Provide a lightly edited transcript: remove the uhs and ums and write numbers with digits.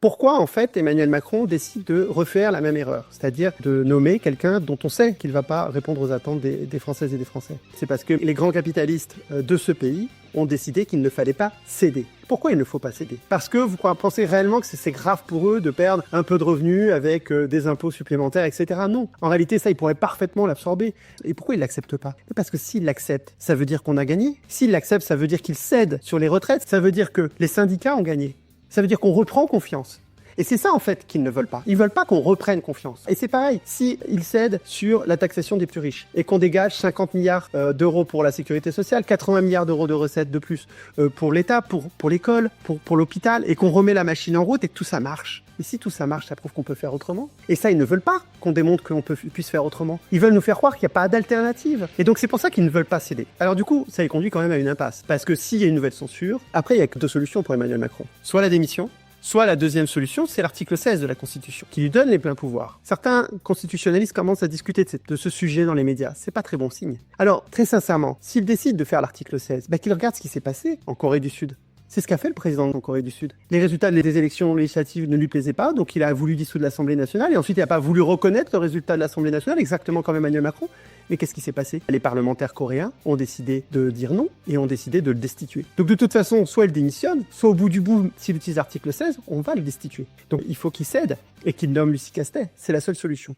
Pourquoi, en fait, Emmanuel Macron décide de refaire la même erreur, c'est-à-dire de nommer quelqu'un dont on sait qu'il ne va pas répondre aux attentes des Françaises et des Français? C'est parce que les grands capitalistes de ce pays ont décidé qu'il ne fallait pas céder. Pourquoi il ne faut pas céder? Parce que vous pensez réellement que c'est grave pour eux de perdre un peu de revenus avec des impôts supplémentaires, etc. Non. En réalité, ça, ils pourraient parfaitement l'absorber. Et pourquoi ils l'acceptent pas? Parce que s'ils l'acceptent, ça veut dire qu'on a gagné. S'ils l'acceptent, ça veut dire qu'ils cèdent sur les retraites. Ça veut dire que les syndicats ont gagné. Ça veut dire qu'on reprend confiance. Et c'est ça, en fait, qu'ils ne veulent pas. Ils veulent pas qu'on reprenne confiance. Et c'est pareil, si ils cèdent sur la taxation des plus riches et qu'on dégage 50 milliards d'euros pour la sécurité sociale, 80 milliards d'euros de recettes de plus pour l'État, pour l'école, pour l'hôpital, et qu'on remet la machine en route et que tout ça marche. Et si tout ça marche, ça prouve qu'on peut faire autrement. Et ça, ils ne veulent pas qu'on démontre qu'on puisse faire autrement. Ils veulent nous faire croire qu'il n'y a pas d'alternative. Et donc, c'est pour ça qu'ils ne veulent pas céder. Alors du coup, ça les conduit quand même à une impasse. Parce que s'il y a une nouvelle censure, après, il n'y a que deux solutions pour Emmanuel Macron. Soit la démission, soit la deuxième solution, c'est l'article 16 de la Constitution, qui lui donne les pleins pouvoirs. Certains constitutionnalistes commencent à discuter de ce sujet dans les médias. C'est pas très bon signe. Alors, très sincèrement, s'il décide de faire l'article 16, qu'il regarde ce qui s'est passé en Corée du Sud. C'est ce qu'a fait le président de Corée du Sud. Les résultats des élections législatives ne lui plaisaient pas, donc il a voulu dissoudre l'Assemblée nationale, et ensuite il n'a pas voulu reconnaître le résultat de l'Assemblée nationale, exactement comme Emmanuel Macron. Mais qu'est-ce qui s'est passé? Les parlementaires coréens ont décidé de dire non, et ont décidé de le destituer. Donc de toute façon, soit il démissionne, soit au bout du bout, s'il utilise l'article 16, on va le destituer. Donc il faut qu'il cède, et qu'il nomme Lucie Castet. C'est la seule solution.